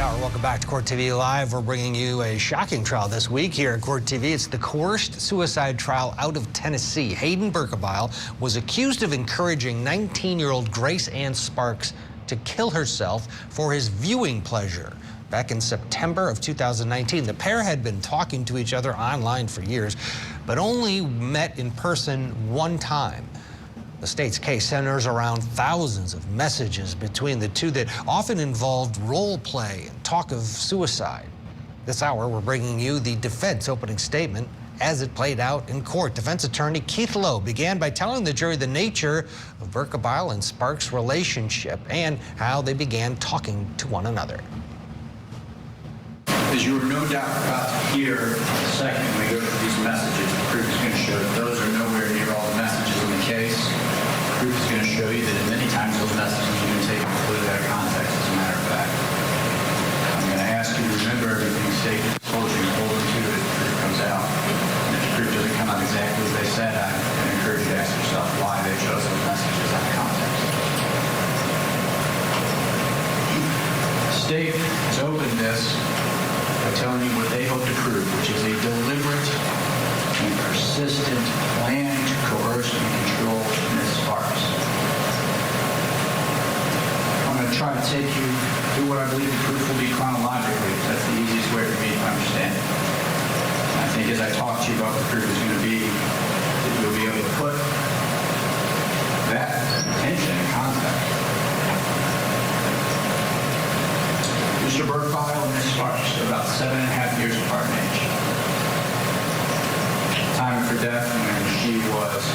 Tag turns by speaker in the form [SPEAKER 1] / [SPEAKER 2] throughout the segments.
[SPEAKER 1] hour. Welcome back to Court TV Live. We're bringing you a shocking trial this week here at Court TV. It's the coerced suicide trial out of Tennessee. Hayden Berkebile was accused of encouraging 19-year-old Grace Ann Sparks to kill herself for his viewing pleasure. Back in September of 2019, the pair had been talking to each other online for years, but only met in person one time. The state's case centers around thousands of messages between the two that often involved role play and talk of suicide. This hour, we're bringing you the defense opening statement as it played out in court. Defense attorney Keith Lowe began by telling the jury the nature of Berkebile and Sparks' relationship and how they began talking to one another.
[SPEAKER 2] As you are no doubt about to hear in a second when we go through these messages, the proof is going to show that those are nowhere near all the messages in the case. The proof is going to show you that many times those messages are going to take completely out of context, as a matter of fact. I'm going to ask you to remember everything the state told you, hold them to it if the proof comes out. And if the proof doesn't come out exactly as they said, I encourage you to ask yourself why they chose those messages out of context. The state has opened this by telling you what they hope to prove, which is a deliberate and persistent plan to coerce and control Ms. Sparks. I'm going to try to take you through what I believe the proof will be chronologically, because that's the easiest way for me to understand it. And I think as I talk to you about what the proof is going to be, that you'll be able to put that tension in context. Mr. Berkebile and Ms. Sparks are about 7.5 years apart in age. Time of her death, when she was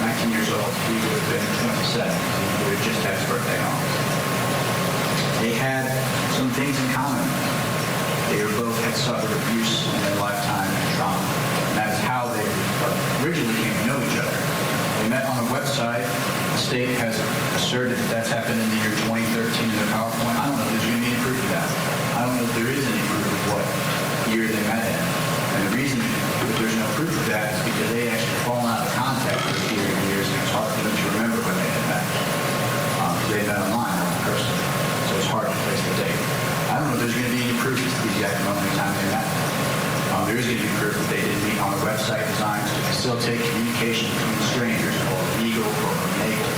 [SPEAKER 2] 19 years old, he would have been 27. He would have just had his birthday on. They had some things in common. They both had suffered abuse in their lifetime and trauma. And that is how they originally came to know each other. They met on a website. The state has asserted that that's happened in the year 2013 in their PowerPoint. I don't know if there's going to be any proof of that. I don't know if there is any proof of what year they met in. And the reason that there's no proof of that is because they actually fallen out of contact for a period of years, and it's hard for them to remember when they had met. They met online, not in person. So it's hard to place the date. I don't know if there's going to be any proof as to the exact moment in time they met. There is going to be proof that they did meet on a website designed to facilitate communication between strangers, or legal or naked.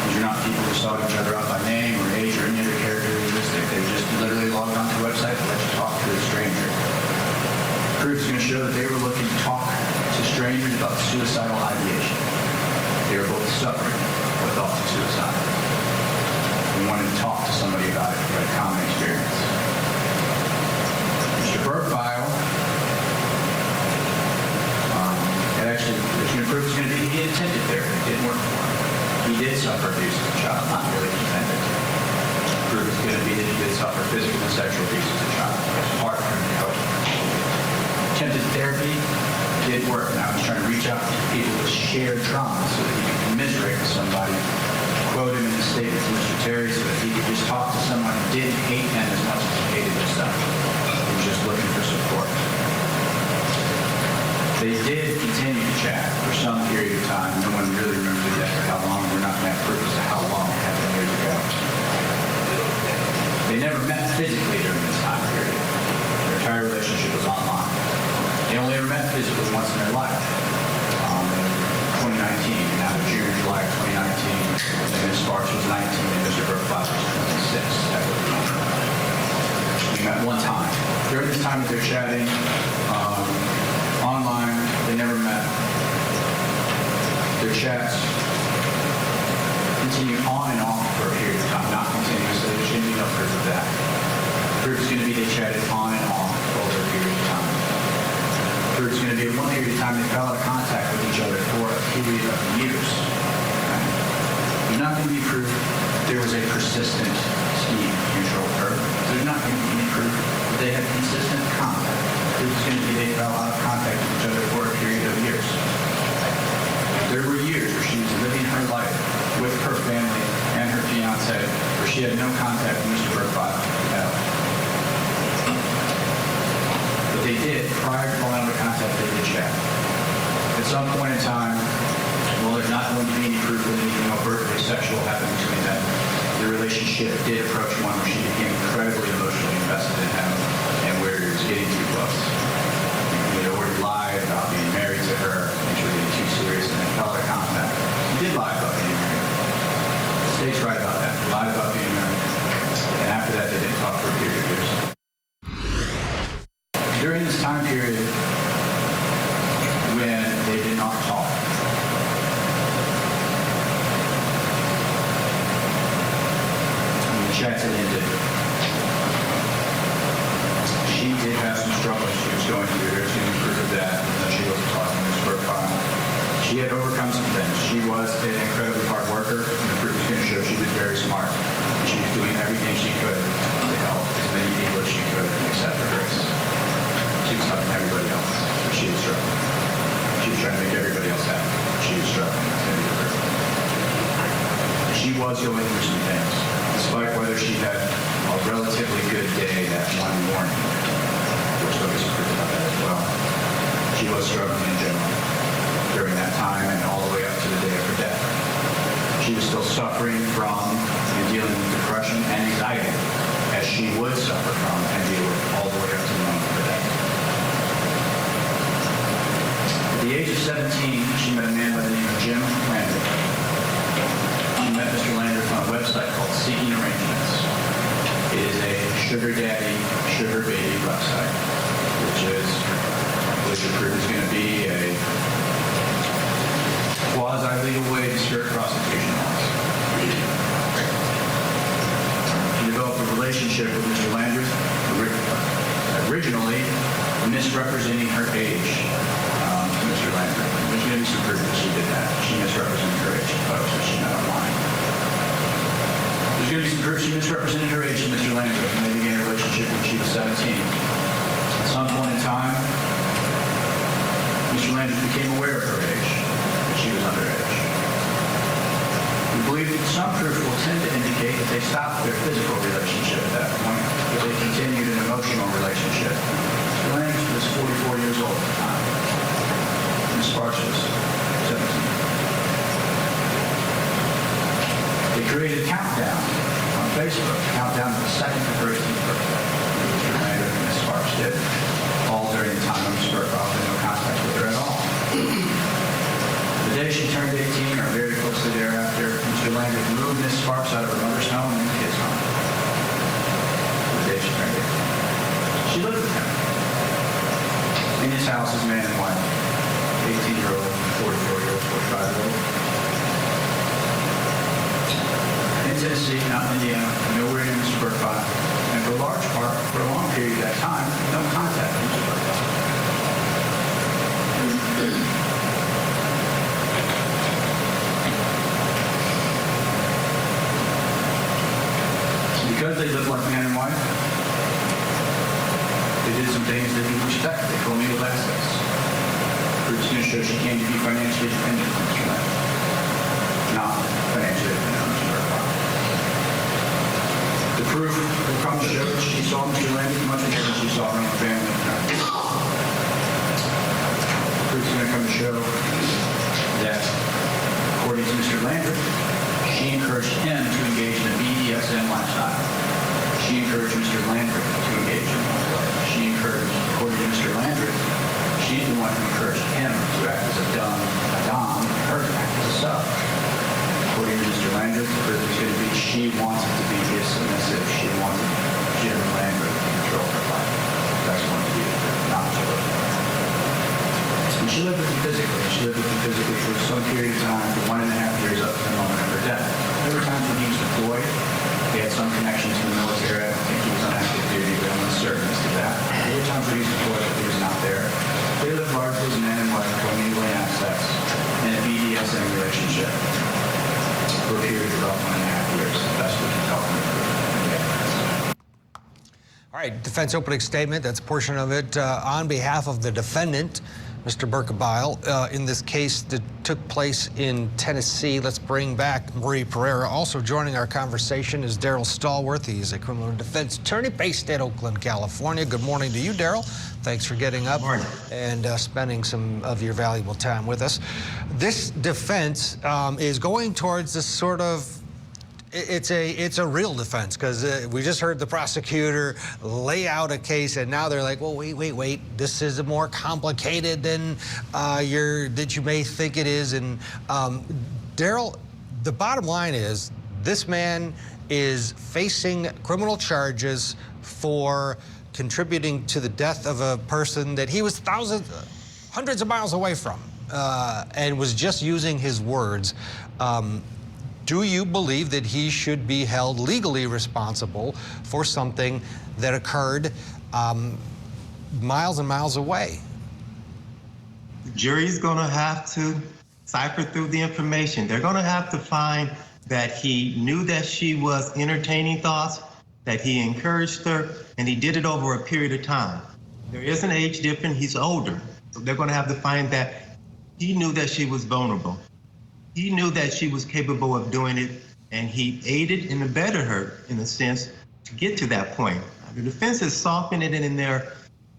[SPEAKER 2] These are not people who sought each other out by name or age or any other characteristic. They just literally logged onto the website to let you talk to a stranger. Proof is going to show that they were looking to talk to strangers about suicidal ideation. They were both suffering with thoughts of suicide. They wanted to talk to somebody about it who had a common experience. Mr. Berkebile, actually, the proof is going to be he attended therapy. It didn't work for him. He did suffer abuse as a child, not really defendant. The proof is going to be that he did suffer physical and sexual abuse as a child. It's hard for him to cope. Attempted therapy did work. Now he's trying to reach out to people with shared trauma so that he can commiserate with somebody. Quote him in the statement to Mr. Terry so that he could just talk to someone who didn't hate him as much as he hated himself. He was just looking for support. They did continue to chat for some period of time. No one really remembers exactly how long. We're not going to have proof as to how long it happened years ago. They never met physically during this time period. Their entire relationship was online. They only ever met physically once in their life. 2019, now June, July of 2019. And Ms. Sparks was 19 and Mr. Berkebile was 26. We met one time. During this time that they're chatting, online, they never met. Their chats continued on and off for a period of time, not continuously. There shouldn't be no proof of that. Proof is going to be they chatted on and off over a period of time. Proof is going to be one period of time they fell out of contact with each other for a period of years. Okay? There's not going to be proof that there was a persistent scheme to control her. There's not going to be any proof that they had consistent contact. Proof is going to be they fell out of contact with each other for a period of years. There were years where she was living her life with her family and her fiancé, where she had no contact with Mr. Berkebile at all. But they did, prior to falling out of contact, they did chat. At some point in time, well, there's not going to be any proof that anything overtly sexual happened between them. The relationship did approach one where she became incredibly emotionally invested Jackson ended. She did have some struggles she was going through. There's any proof of that she wasn't talking to this profile. She had overcome some things. She was an incredibly hard worker, and the proof is going to show she was very smart. She was doing everything she could to help as many people as she could except for Grace. She was helping everybody else, but she was struggling. She was trying to make everybody else happy. She was struggling. She was going through some things, despite whether she had a relatively good day that one morning, which there was some proof about that as well. She was struggling in general during that time and all the way up to the day of her death. She was still suffering from and dealing with depression and anxiety, as she would suffer from and deal with all the way up to the moment of her death. At the age of 17, she met a man by the name of Jim Landry. She met Mr. Landry on a website called Seeking Arrangements. It is a sugar daddy, sugar baby website, which the proof is going to be a quasi-legal way to skirt prostitution laws. She developed a relationship with Mr. Landry, originally misrepresenting her age to Mr. Landry. There's going to be some proof that she did that. She misrepresented her age to folks that she met online. There's going to be some proof she misrepresented her age to Mr. Landry, and they began a relationship when she was 17. At some point in time, Mr. Landry became aware of her age. She was underage. We believe that some proof will tend to indicate that they stopped their physical relationship at that point, but they continued an emotional relationship. Mr. Landry was 44 years old at the time. Ms. Sparks was 17. They created a countdown on Facebook, countdown to the second of her 18th birthday. Mr. Landry and Ms. Sparks did, all during the time of Ms. Berkebile had no contact with her at all. The day she turned 18, or very closely thereafter, Mr. Landry moved Miss Sparks out of her mother's home and into his home. The day she turned 18. She lived with him. In his house as man and wife. 18-year-old, 44-year-old, 45-year-old. In Tennessee, not in Indiana, nowhere near Mr. Berkebile, and for a large part, for a long period of that time, no contact with Mr. Berkebile. Because they lived like man and wife, they did some things that people respect. They co-mingled assets. Proof's going to show she came to be financially dependent on Mr. Landry. Not financially dependent on Mr. Berkebile. The proof will come to show that she saw Mr. Landry much more than she saw her own family and friends. The proof's going to come to show that, according to Mr. Landry, she encouraged him to engage in a BDSM lifestyle. She encouraged Mr. Landry to engage in one way. She encouraged, according to Mr. Landry, she's the one who encouraged him to act as a dom, and her to act as a sub. According to Mr. Landry, the proof is going to be she wanted to be his submissive. She wanted Jim Landry to control her life. That's going to be not Jill. And she lived with him physically. She lived with him physically for some period of time, for 1.5 years up to the moment of her death. There were times when he was deployed. He had some connection to the military. I don't think he was on active duty, but I'm uncertain as to that. There were times when he was deployed, but he was not there. They lived largely as man and wife, co-mingling assets in a BDSM relationship for a period of about 1.5 years. That's what we can tell from the proof.
[SPEAKER 1] All right, defense opening statement. That's a portion of it on behalf of the defendant, Mr. Berkebile, in this case that took place in Tennessee. Let's bring back Marie Pereira. Also joining our conversation is Daryl Stallworth. He is a criminal defense attorney based in Oakland, California. Good morning to you, Daryl. Thanks for getting up and spending some of your valuable time with us. This defense is going towards this sort of, it's a real defense, because we just heard the prosecutor lay out a case, and now they're like, well, wait, this is more complicated than that you may think it is. And Daryl, the bottom line is this man is facing criminal charges for contributing to the death of a person that he was hundreds of miles away from, and was just using his words. Do you believe that he should be held legally responsible for something that occurred miles and miles away?
[SPEAKER 3] The jury's going to have to cipher through the information. They're going to have to find that he knew that she was entertaining thoughts, that he encouraged her, and he did it over a period of time. There is an age difference. He's older. So they're going to have to find that he knew that she was vulnerable. He knew that she was capable of doing it, and he aided and abetted her, in a sense, to get to that point. The defense has softened it in their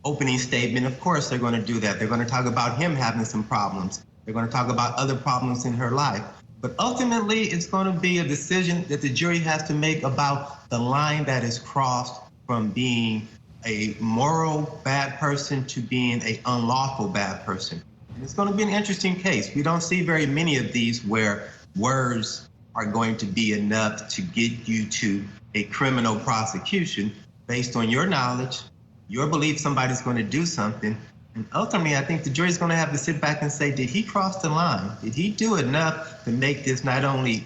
[SPEAKER 3] opening statement. Of course, they're going to do that. They're going to talk about him having some problems. They're going to talk about other problems in her life. But ultimately, it's going to be a decision that the jury has to make about the line that is crossed from being a moral bad person to being an unlawful bad person. And it's going to be an interesting case. We don't see very many of these where words are going to be enough to get you to a criminal prosecution based on your knowledge, your belief somebody's going to do something. And ultimately, I think the jury's going to have to sit back and say, did he cross the line? Did he do enough to make this not only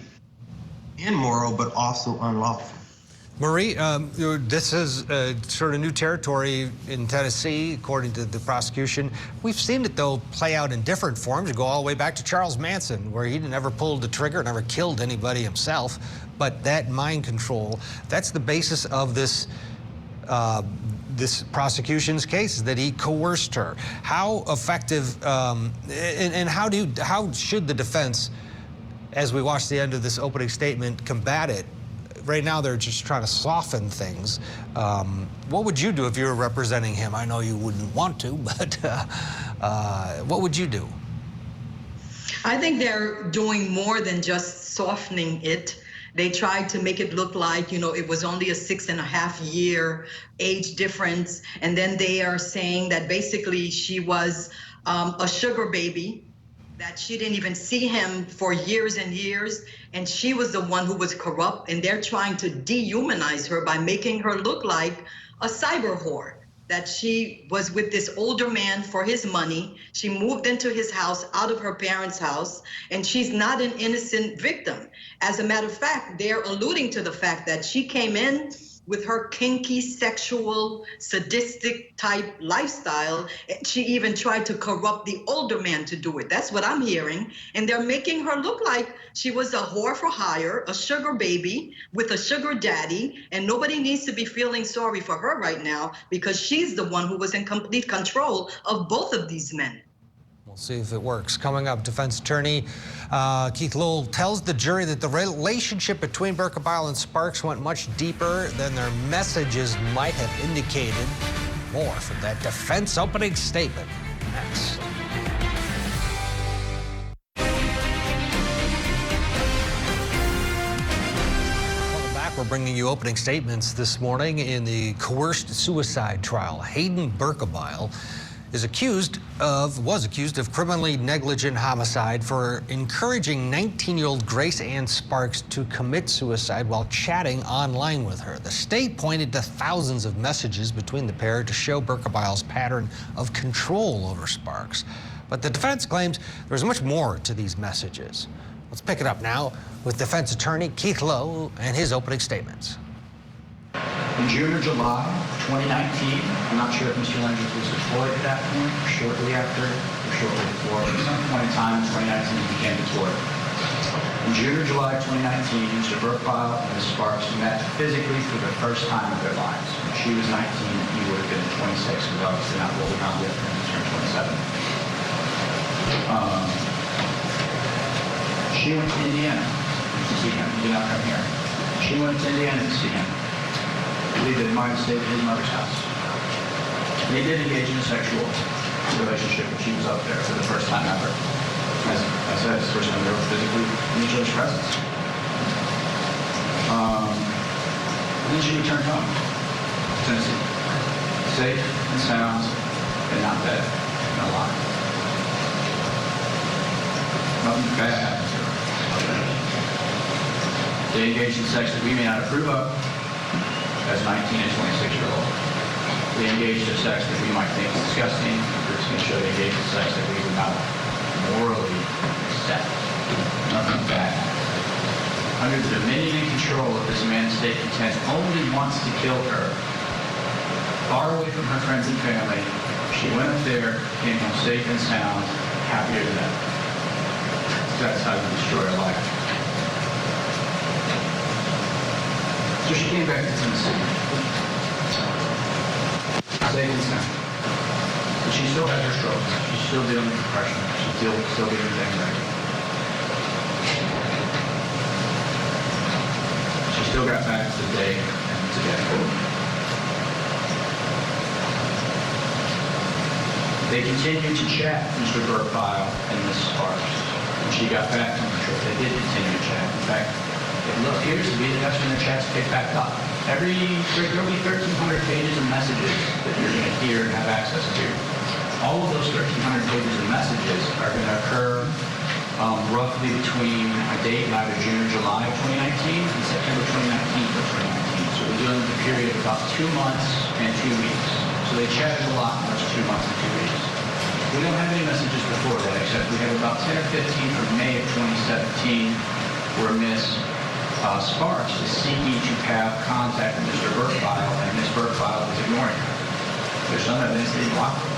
[SPEAKER 3] immoral, but also unlawful?
[SPEAKER 1] Marie, this is sort of new territory in Tennessee, according to the prosecution. We've seen it, though, play out in different forms. You go all the way back to Charles Manson, where he never pulled the trigger, never killed anybody himself. But that mind control, that's the basis of this this prosecution's case, is that he coerced her. How effective and how should the defense, as we watch the end of this opening statement, combat it? Right now, they're just trying to soften things. What would you do if you were representing him? I know you wouldn't want to, but what would you do?
[SPEAKER 4] I think they're doing more than just softening it. They tried to make it look like, it was only a 6.5-year age difference. And then they are saying that basically she was a sugar baby, that she didn't even see him for years and years, and she was the one who was corrupt, and they're trying to dehumanize her by making her look like a cyber whore, that she was with this older man for his money. She moved into his house out of her parents' house, and she's not an innocent victim. As a matter of fact, they're alluding to the fact that she came in with her kinky, sexual, sadistic type lifestyle. She even tried to corrupt the older man to do it. That's what I'm hearing. And they're making her look like she was a whore for hire, a sugar baby with a sugar daddy, and nobody needs to be feeling sorry for her right now because she's the one who was in complete control of both of these men.
[SPEAKER 1] We'll see if it works. Coming up, defense attorney Keith Lowell tells the jury that the relationship between Berkebile and Sparks went much deeper than their messages might have indicated. More from that defense opening statement next. Welcome back. We're bringing you opening statements this morning in the coerced suicide trial. Hayden Berkebile was accused of criminally negligent homicide for encouraging 19-year-old Grace Ann Sparks to commit suicide while chatting online with her. The state pointed to thousands of messages between the pair to show Berkebile's pattern of control over Sparks. But the defense claims there's much more to these messages. Let's pick it up now with defense attorney Keith Lowell and his opening statements.
[SPEAKER 2] In June or July 2019, I'm not sure if Mr. Lenders was deployed at that point, or shortly after, or shortly before, but at some point in time in 2019 he became deployed. In June or July 2019, Mr. Berkebile and Ms. Sparks met physically for the first time in their lives. When she was 19 and he would have been 26, because obviously not rolling around with him, he turned 27. She went to Indiana to see him. He did not come here. She went to Indiana to see him. I believe that he might have stayed at his mother's house. And they did engage in a sexual relationship when she was up there for the first time ever. As I said, it's the first time they were physically in each other's presence. And then she returned home to Tennessee, safe and sound, and not dead and alive. Nothing bad happened to her. They engaged in sex that we may not approve of as 19 and 26-year-old. They engaged in sex that we might think is disgusting. We're just going to show they engaged in sex that we would not morally accept. Nothing bad. under the dominion and control of this man the state contends only wants to kill her, far away from her friends and family. She went up there, came home safe and sound, happier than ever. That's how you destroy a life. So she came back to Tennessee. Safe and sound. But she still has her struggles. She's still dealing with depression. She's still dealing with anxiety. She still got back today and today. They continued to chat, Mr. Berkebile and Mrs. Sparks. When she got back from the trip, they did continue to chat. In fact, it appears to be that that's when their chats picked back up. There'll be 1,300 pages of messages that you're going to hear and have access to. All of those 1,300 pages of messages are going to occur roughly between a date in either June or July of 2019 and September 2019 of 2019. So we're dealing with a period of about 2 months and 2 weeks. So they chatted a lot in those 2 months and 2 weeks. We don't have any messages before that, except we have about 10 or 15 from May of 2017 where Ms. Sparks is seeking to have contact with Mr. Berkebile, and Ms. Berkebile is ignoring her. There's some evidence that he blocked her.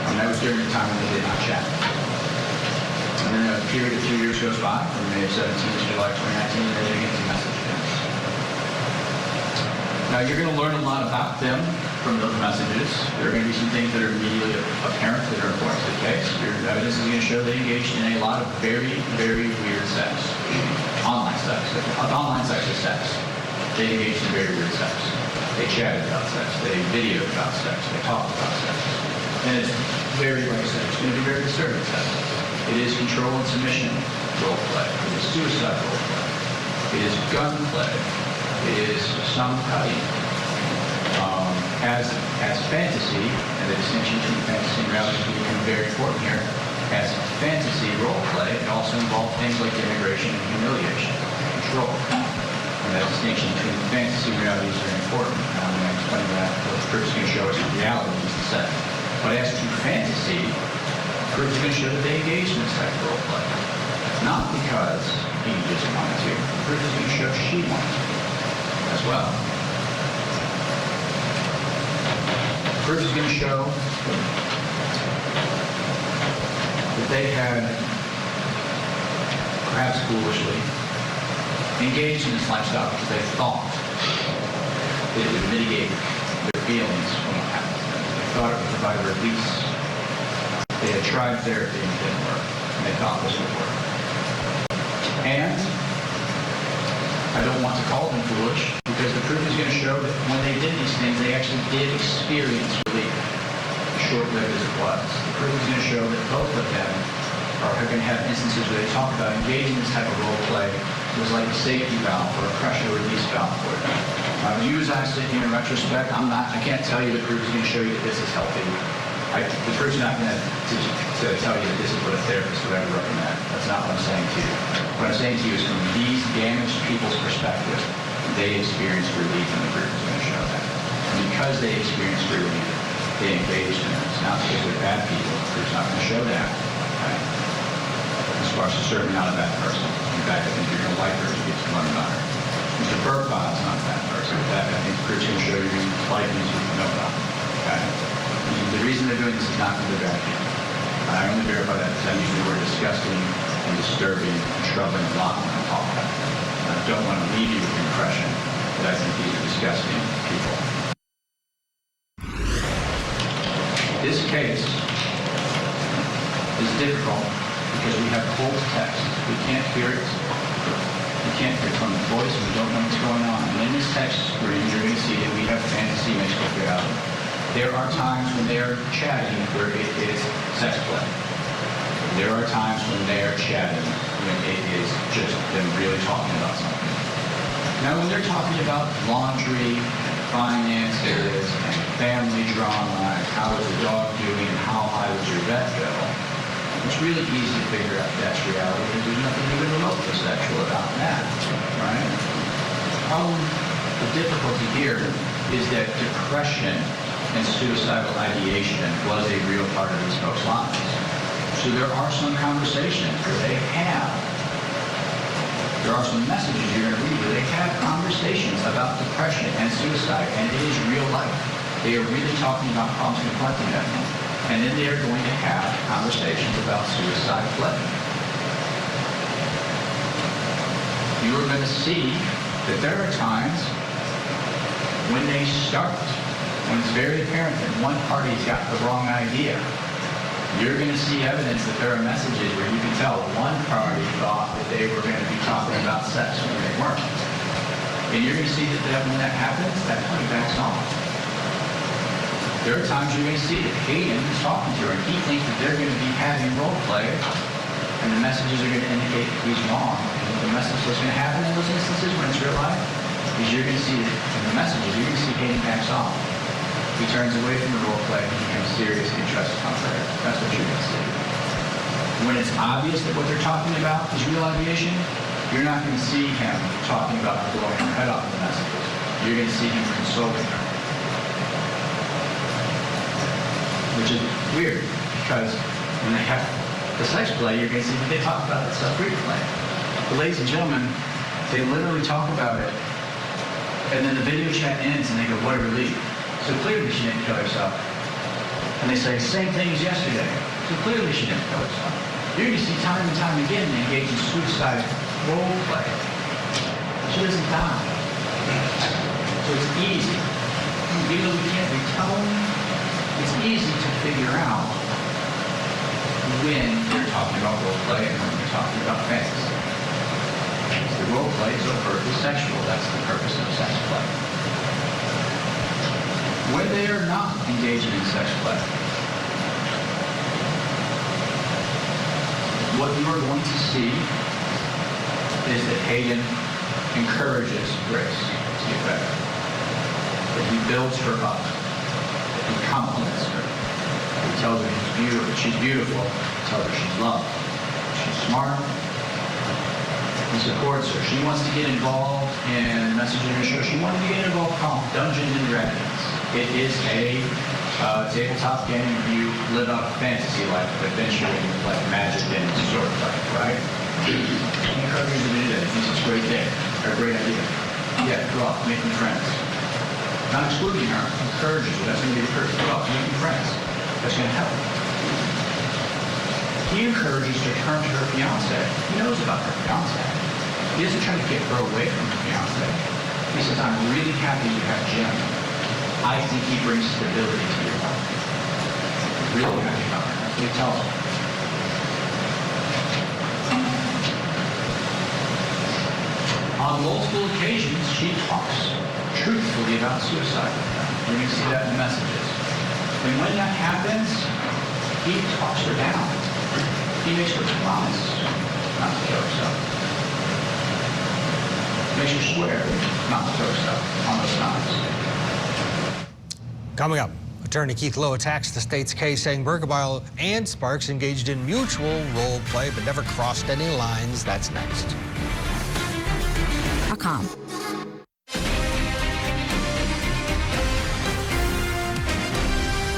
[SPEAKER 2] And that was during the time when they did not chat. And then a period of 2 years goes by, from May of 17 to July 2019, and they didn't get the message again. Now, you're going to learn a lot about them from those messages. There are going to be some things that are immediately apparent that are important to the case. Your evidence is going to show they engaged in a lot of very, very weird sex. Online sex. Online sex is sex. They engaged in very weird sex. They chatted about sex. They videoed about sex. They talked about sex. And it's very, like I said, it's going to be very disturbing sex. It is control and submission role play. It is suicide role play. It is gun play. It is some cutting. As fantasy, and the distinction between fantasy and reality is becoming very important here, as fantasy role play, it also involves things like integration and humiliation, control. And that distinction between fantasy and reality is very important. I'm going to explain that. What the proof is going to show us in reality is the set. But as to fantasy, proof is going to show that they engage in this type of role play. Not because he just wanted to. Proof is going to show she wanted to as well. Proof is going to show that they had, perhaps foolishly, engaged in this lifestyle because they thought it would mitigate their feelings when it happened to them. They thought it would provide release. They had tried therapy and it didn't work, and they thought this would work. And I don't want to call them foolish, because the proof is going to show that when they did these things, they actually did experience relief, short-lived as it was. The proof is going to show that both of them are going to have instances where they talk about engaging in this type of role play was like a safety valve or a pressure release valve for them. You as I sit here in retrospect, I can't tell you the proof is going to show you that this is healthy. The proof's not going to tell you that this is what a therapist would ever recommend. That's not what I'm saying to you. What I'm saying to you is from these damaged people's perspective, they experienced relief, and the proof is going to show that. And because they experienced relief, they engaged in it. It's not because they're bad people. The proof's not going to show that. Right? Ms. Sparks is certainly not a bad person. In fact, I think you're going to like her as you get to learn about her. Mr. Berkebile is not a bad person. In fact, I think the proof's going to show you like these you know about. Okay? The reason they're doing this is not because they're bad people. I only verify that because I use the word disgusting and disturbing and troubling a lot when I talk about it. I don't want to leave you with the impression that I think these are disgusting people. This case is difficult because we have cold text. We can't hear it. We can't hear it from the voice. We don't know what's going on. And in this text screen, you're going to see that we have fantasy mixed with reality. There are times when they are chatting where it is sex play. There are times when they are chatting when it is just them really talking about something. Now, when they're talking about laundry, finances, and family drama, and how is the dog doing, and how high was your vet bill, it's really easy to figure out that's reality because there's nothing even remotely sexual about that, right? The difficulty here is that depression and suicidal ideation was a real part of these folks' lives. So there are some conversations where they have There are some messages you're going to read where they have conversations about depression and suicide, and it is real life. They are really talking about problems confronting them. And then they are going to have conversations about suicide play. You are going to see that there are times when they start, when it's very apparent that one party's got the wrong idea. You're going to see evidence that there are messages where you can tell one party thought that they were going to be talking about sex when they weren't. And you're going to see that when that happens, that party backs off. There are times you're going to see that Hayden is talking to her and he thinks that they're going to be having role play and the messages are going to indicate that he's wrong. And the message that's going to happen in those instances when it's real life is you're going to see that in the messages, you're going to see Hayden backs off. He turns away from the role play and becomes serious and interested in her. That's what you're going to see. When it's obvious that what they're talking about is real ideation, you're not going to see him talking about blowing her head off the messages. You're going to see him consoling her. Which is weird, because when they have the sex play, you're going to see that they talk about that stuff frequently. But ladies and gentlemen, they literally talk about it, and then the video chat ends, and they go, what a relief. So clearly she didn't kill herself. And they say, same thing as yesterday. So clearly she didn't kill herself. You're going to see time and time again they engage in suicide role play. She doesn't die. So it's easy. Even though we can't retell them, it's easy to figure out when you're talking about role play and when you're talking about fantasy. The role play is overtly sexual. That's the purpose of sex play. When they are not engaging in sex play, what you are going to see is that Hayden encourages Grace to get better. That he builds her up. He compliments her. He tells her she's beautiful. He tells her she's loved. She's smart. He supports her. She wants to get involved in messaging her show. She wanted to get involved in Dungeons and Dragons. It is a tabletop game where you live out a fantasy life, adventure, like magic and sword fight, right? He encourages her to do that. He thinks it's a great day, or a great idea. Yeah, go out, make new friends. Not excluding her, encourages her. That's going to be the purpose. Go out, make new friends. That's going to help. He encourages her to turn to her fiance. He knows about her fiance. He doesn't try to get her away from her fiance. He says, I'm really happy you have Jim. I think he brings stability to your life. Really happy about her. That's what he tells her. On multiple occasions, she talks truthfully about suicide with them. You're going to see that in the messages. And when that happens, he talks her down. He makes her promise not to kill herself. Makes her swear not to kill herself on those times.
[SPEAKER 1] Coming up, attorney Keith Lowe attacks the state's case, saying Berkebile and Sparks engaged in mutual role play but never crossed any lines. That's next.
[SPEAKER 5] .com.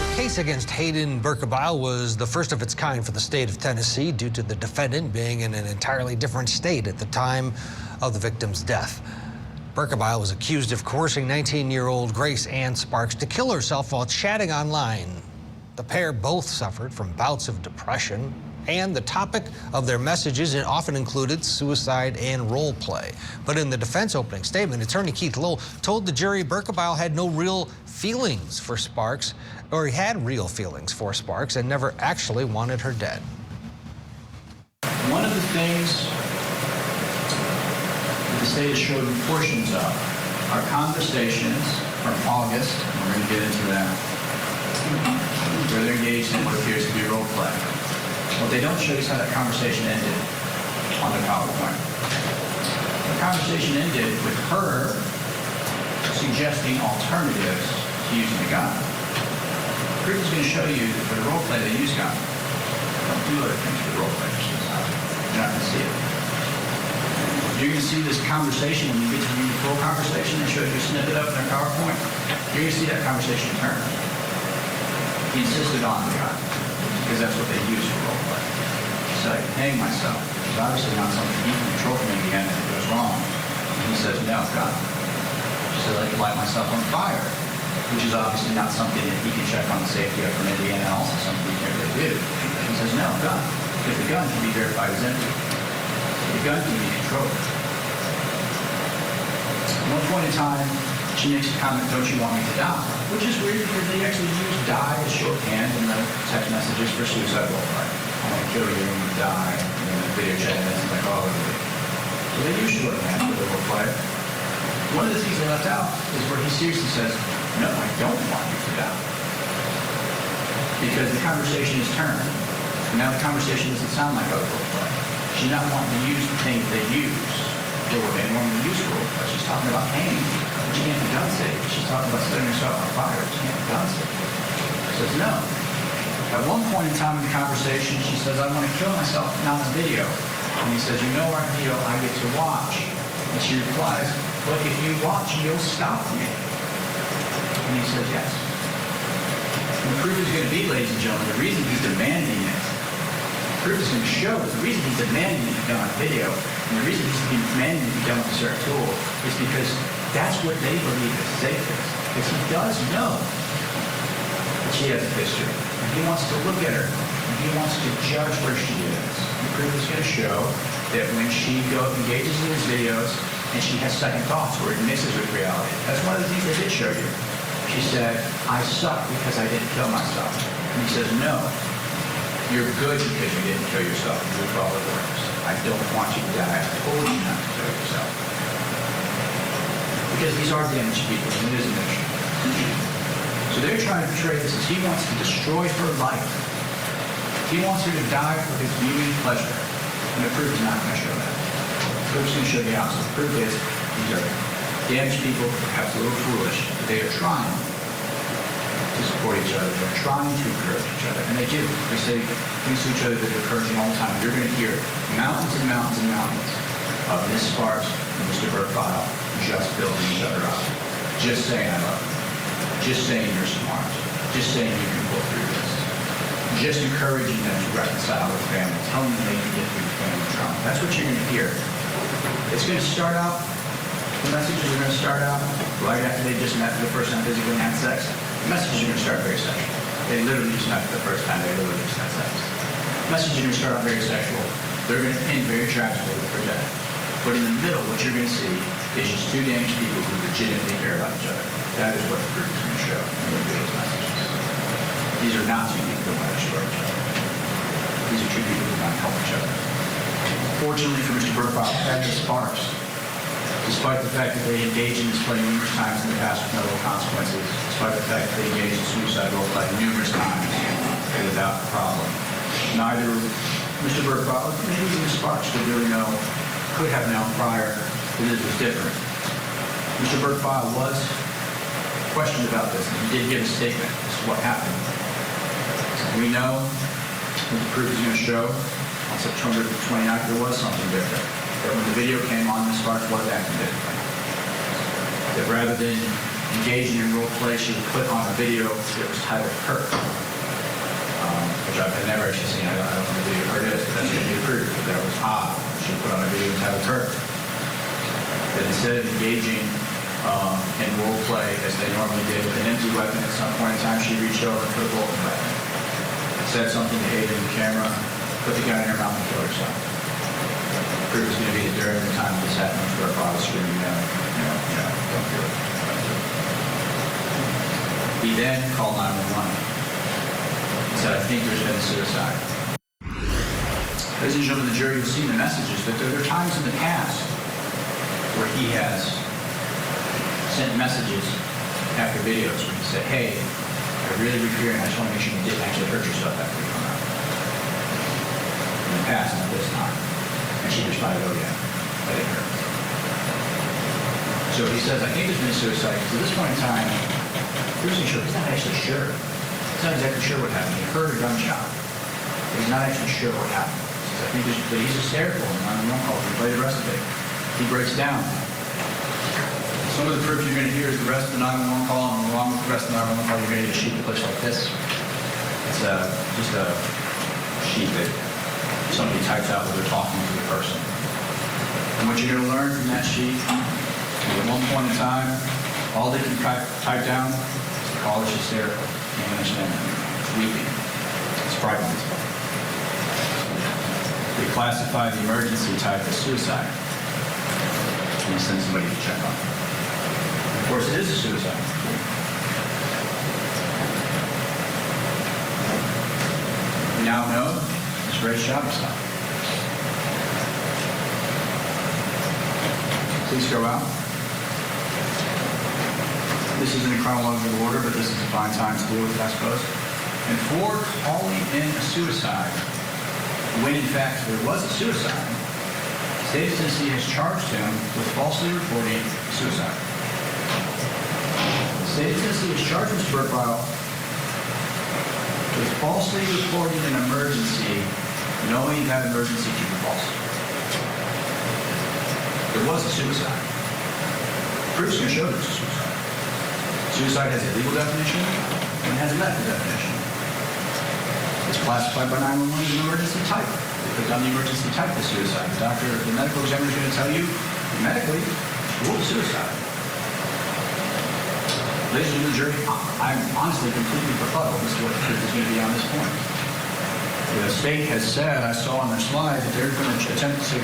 [SPEAKER 1] The case against Hayden Berkebile was the first of its kind for the state of Tennessee due to the defendant being in an entirely different state at the time of the victim's death. Berkebile was accused of coercing 19-year-old Grace Ann Sparks to kill herself while chatting online. The pair both suffered from bouts of depression, and the topic of their messages often included suicide and role play. But in the defense opening statement, attorney Keith Lowe told the jury Berkebile had no real feelings for Sparks, or he had real feelings for Sparks and never actually wanted her dead.
[SPEAKER 2] One of the things the state has showed portions of are conversations from August, and we're going to get into that, where they're engaged in what appears to be role play. What they don't show is how that conversation ended on the PowerPoint. The conversation ended with her suggesting alternatives to using a gun. Proof is going to show you that for the role play they use gun. Don't do other things for the role play. You're not going to see it. You're going to see this conversation when you get to read the full conversation. They show you a snippet of it in their PowerPoint. You're going to see that conversation turn. He insisted on the gun because that's what they use for role play. So I hang myself. is obviously not something he can control from Indiana if it goes wrong. And he says, no, God. She said, I could light myself on fire, which is obviously not something that he can check on the safety of from Indiana, and also something he can't really do. He says, no, God, because the gun can be verified as empty. The gun can be controlled. At one point in time, she makes a comment, don't you want me to die? Which is weird because they actually use die as shorthand in the text messages for suicide roleplay. I want to kill you and you die, and then the video chat message like all over it. So they use shorthand for the roleplay. One of the things they left out is where he seriously says, no, I don't want you to die. Because the conversation is turned. And now the conversation doesn't sound like other roleplay. She's not wanting to use the things they use for what they normally use for roleplay. She's talking about pain. She can't be gun safe. She's talking about setting herself on fire. She can't be gun safe. She says no. At one point in time in the conversation, she says, I want to kill myself, not on video. And he says, you know our video I get to watch. And she replies, but if you watch, you'll stop me. And he says, yes. And the proof is going to be, ladies and gentlemen, the reason he's demanding it, the proof is going to show that the reason he's demanding it be done on video, and the reason he's demanding it be done with a certain tool, is because that's what they believe is safe. Because he does know that she has a history. And he wants to look at her. And he wants to judge where she is. The proof is going to show that when she engages in his videos and she has second thoughts where it mixes with reality. That's one of the things they did show you. She said, I suck because I didn't kill myself. And he says, no. You're good because you didn't kill yourself. You follow the orders. I don't want you to die. I told you not to kill yourself. Because these are damaged people, and it is a mission. So they're trying to portray this as he wants to destroy her life. He wants her to die for his viewing pleasure. And the proof is not going to show that. The proof is going to show the opposite. The proof is these are damaged people, perhaps a little foolish, but they are trying to support each other. They're trying to encourage each other. And they do. They say things to each other that are encouraging all the time. You're going to hear mountains and mountains and mountains of Miss Sparks and Mr. Berkebile just building each other up. Just saying I love you. Just saying you're smart. Just saying you can pull through this. Just encouraging them to reconcile with family. Telling them they can get through family trauma. That's what you're going to hear. It's going to start out, the messages are going to start out right after they just met for the first time physically and had sex. The messages are going to start very sexual. They literally just met for the first time. They literally just had sex. The messages are going to start out very sexual. They're going to end very attractively with projected. But in the middle, what you're going to see is just two damaged people who legitimately care about each other. That is what the group is going to show in those messages. These are not two people who want to destroy each other. These are two people who want to help each other. Fortunately for Mr. Berkebile and Ms. Sparks, despite the fact that they engaged in this play numerous times in the past with no real consequences, despite the fact that they engaged in suicide roleplay numerous times without problem, neither Mr. Berkebile, maybe even Ms. Sparks, could really know, could have known prior that this was different. Mr. Berkebile was questioned about this, and he did give a statement as to what happened. We know that the proof is going to show on September 29th there was something different. That when the video came on, Ms. Sparks was acting differently. That rather than engaging in role play, she would put on a video that was titled Hurt, which I've never actually seen. I don't know what the video Hurt is, but that's going to be approved. That was odd. She put on a video entitled Hurt. That instead of engaging in role play as they normally did with an empty weapon, at some point in time she reached over and put a bullet in the weapon. Said something to Hayden in the camera, put the gun in her mouth and killed herself. The proof is going to be that during the time this happened, her father screaming, no, don't do it. He then called 911 and said, I think there's been a suicide. Ladies and gentlemen, the jury has seen the messages, but there are times in the past where he has sent messages after videos where he said, hey, I really fearing, I just want to make sure you didn't actually hurt yourself after you come out. In the past, not this time. And she responded, oh yeah, that didn't hurt. So he says, I think there's been a suicide. Because at this point in time, he's not actually sure. He's not exactly sure what happened. He heard a gunshot. But he's not actually sure what happened. He says, I think but he's hysterical and on the call. We play the rest of it. He breaks down. Some of the proof you're going to hear is the rest of the 911 call, and along with the rest of the 911 call, you're going to get a sheet that looks like this. It's just a sheet that somebody types out what they're talking to the person. And what you're going to learn from that sheet, at one point in time, all they can type down is the call is hysterical, can't understand it, weeping, it's frightened. They classify the emergency type as suicide. And you send somebody to check on it. Of course, it is a suicide. We now know it's race shadow stop. Please go out. This isn't in chronological order, but this is a fine time to deal with it, I suppose. And for calling in a suicide, when in fact there was a suicide, the state of Tennessee has charged him with falsely reporting suicide. The state of Tennessee has charged Mr. Berkebile with falsely reporting an emergency, knowing that emergency to be false. There was a suicide. Proof's going to show there's a suicide. Suicide has a legal definition and it has a medical definition. It's classified by 911 as an emergency type. They put down the emergency type of suicide. The medical examiner is going to tell you, medically, ruled suicide. Ladies and gentlemen of the jury, I'm honestly completely befuddled as to what the truth is going to be on this point. The state has said, I saw on their slide, that they're going to attempt to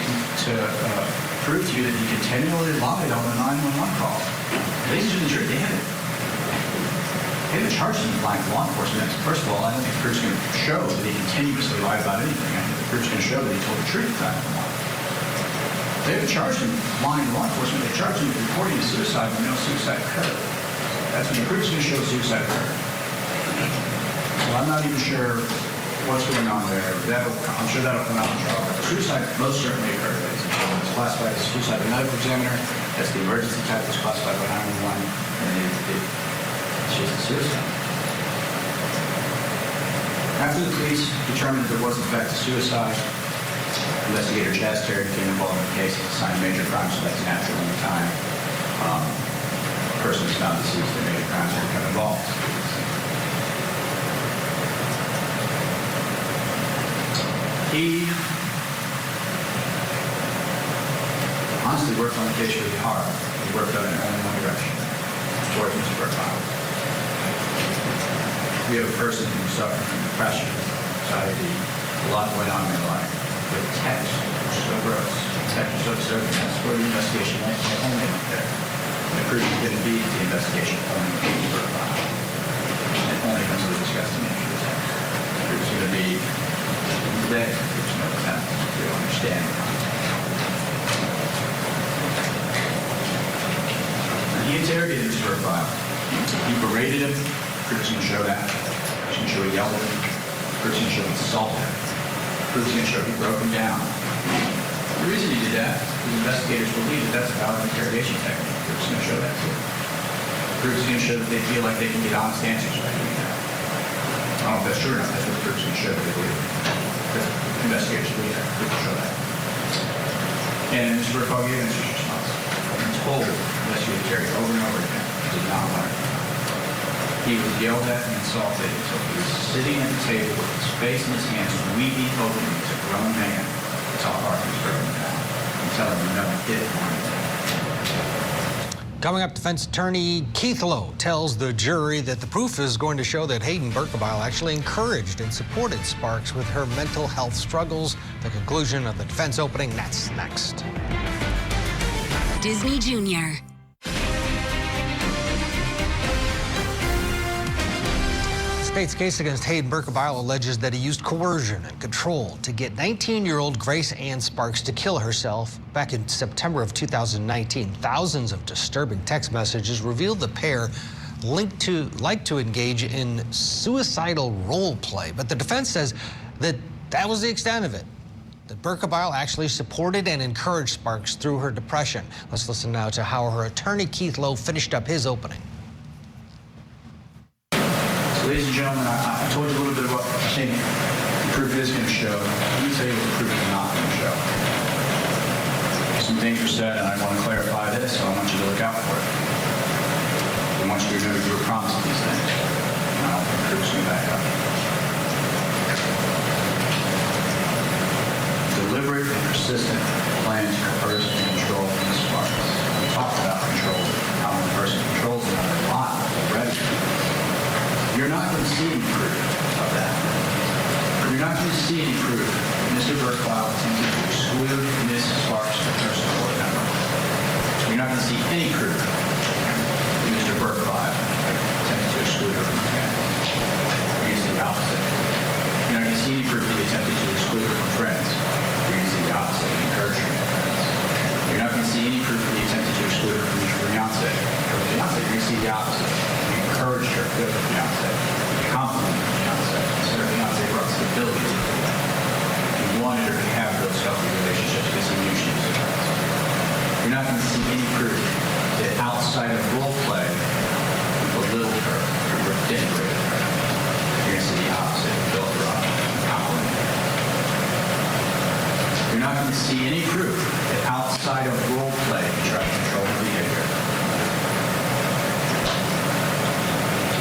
[SPEAKER 2] prove to you that he continually lied on a 911 call. Ladies and gentlemen of the jury, they haven't charged him with lying to law enforcement. First of all, I don't think the proof's going to show that he continuously lied about anything. I think the proof's going to show that he told the truth at the time. They haven't charged him with lying to law enforcement. They charged him with reporting a suicide when no suicide occurred. That's when the proof's going to show suicide occurred. So I'm not even sure what's going on there. I'm sure that'll come out in trial. But the suicide most certainly occurred, ladies and gentlemen. It's classified as suicide by the medical examiner. That's the emergency type. It's classified by 911. And it's just a suicide. After the police determined that there was in fact a suicide, investigator Chaz Terry became involved in the case and assigned major crimes, so that's natural in the time. A person is not deceased in major crimes will become involved. He honestly worked on the case really hard. He worked on it in only one direction, towards Mr. Berkebile. We have a person who suffered from depression, anxiety, a lot going on in their life. But text, which is so gross, text is so disturbing, that's where the investigation went only went there. The proof didn't beat the investigation only went to Berkebile. It only comes to the disgusting nature of the text. The proof's going to be there. There's no attempt to understand the context. And he interrogated Mr. Berkebile. He berated him. Proof's going to show that. Proof's going to show he yelled at him. Proof's going to show he assaulted him. Proof's going to show he broke him down. The reason he did that is investigators believe that that's a valid interrogation technique. Proof's going to show that too. Proof's going to show that they feel like they can get honest answers by doing that. I don't know if that's true or not. That's what the proof's going to show that they believe. The investigators believe that. Proof will show that. And Mr. Berkebile gave an answer response. He told investigator Terry over and over again he did not learn. He was yelled at and insulted until he was sitting at the table with his face in his hands, weeping openly as a grown man until Arthur was broken down and telling him no, he didn't want it.
[SPEAKER 1] Coming up, defense attorney Keith Lowe tells the jury that the proof is going to show that Hayden Berkebile actually encouraged and supported Sparks with her mental health struggles. The conclusion of the defense opening, that's next.
[SPEAKER 5] Disney Junior.
[SPEAKER 1] The state's case against Hayden Berkebile alleges that he used coercion and control to get 19-year-old Grace Ann Sparks to kill herself back in September of 2019. Thousands of disturbing text messages revealed the pair like to engage in suicidal role play, but the defense says that was the extent of it. That Berkebile actually supported and encouraged Sparks through her depression. Let's listen now to how her attorney Keith Lowe finished up his opening.
[SPEAKER 2] Ladies and gentlemen, I told you a little bit about what I think the proof is going to show. Let me tell you what the proof is not going to show. Some things were said, and I want to clarify this, so I want you to look out for it. I want you to remember you were promised these things. And I don't think the proof's going to back up. assistant plans to coerce and control Ms. Sparks. We talked about control, how one person controls another lot already. You're not going to see any proof of that. You're not going to see any proof that Mr. Berkebile attempted to exclude Ms. Sparks from her support network. You're not going to see any proof that Mr. Berkebile attempted to exclude her from the family. You're going to see the opposite. You're not going to see any proof that he attempted to exclude her from friends. You're going to see the opposite. He encouraged her from friends. You're not going to see any proof that he attempted to exclude her from her fiancé. You're going to see the opposite. He encouraged her to go to her fiancé. He complimented her fiancé. So her fiancé brought stability to her life. He wanted her to have those healthy relationships because he knew she was a friend. You're not going to see any proof that outside of role play, he belittled her or denigrated her. You're going to see the opposite. He built her up and complimented her. You're not going to see any proof that outside of role play, he tried to control her behavior.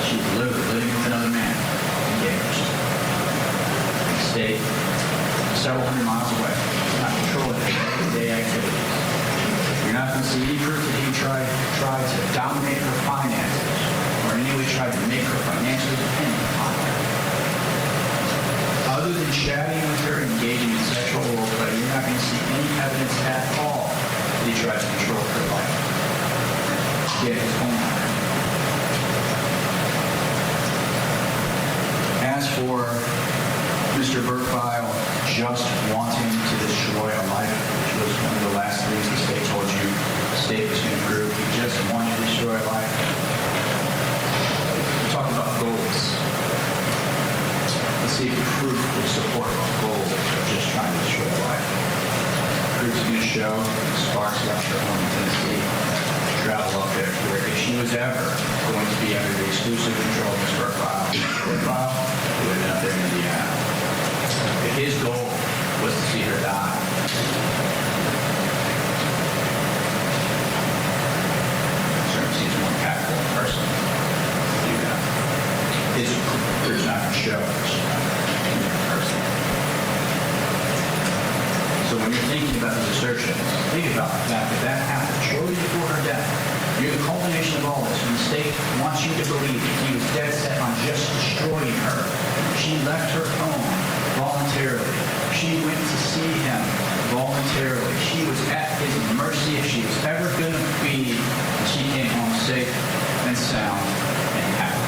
[SPEAKER 2] She's living with another man, engaged. He stayed several hundred miles away, not controlling her day-to-day activities. You're not going to see any proof that he tried to dominate her finances or in any way tried to make her financially dependent upon her. Other than chatting with her, engaging in sexual role play, you're not going to see any evidence at all that he tried to control her life. Get his own life. As for Mr. Berkebile just wanting to destroy a life, which was one of the last things the state told you the state was going to prove, he just wanted to destroy a life. We're talking about goals. Let's see if the proof will support goals of just trying to destroy a life. Proof is going to show Sparks left her home in Tennessee to travel up there, where if she was ever going to be under the exclusive control of Ms. Berkebile, he would have been up there in Indiana. If his goal was to see her die, certainly seems more impactful in person to do that. His proof's not going to show in person. So when you're thinking about these assertions, think about the fact that that happened shortly before her death. You're the culmination of all this. And the state wants you to believe that he was dead set on just destroying her. She left her home voluntarily. She went to see him voluntarily. She was at his mercy if she was ever going to be. She came home safe and sound and happy.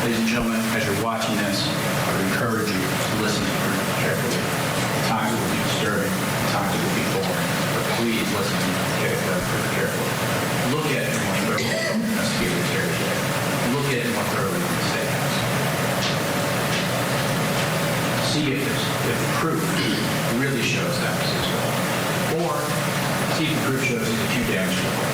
[SPEAKER 2] Ladies and gentlemen, as you're watching this, I would encourage you to listen to it carefully. At times it will be disturbing, at times it will be boring, but please listen to it carefully. Look at it more thoroughly than the investigators here today. Look at it more thoroughly than the state has. See if the proof really shows that this is wrong. Or see if the proof shows he's too damaged.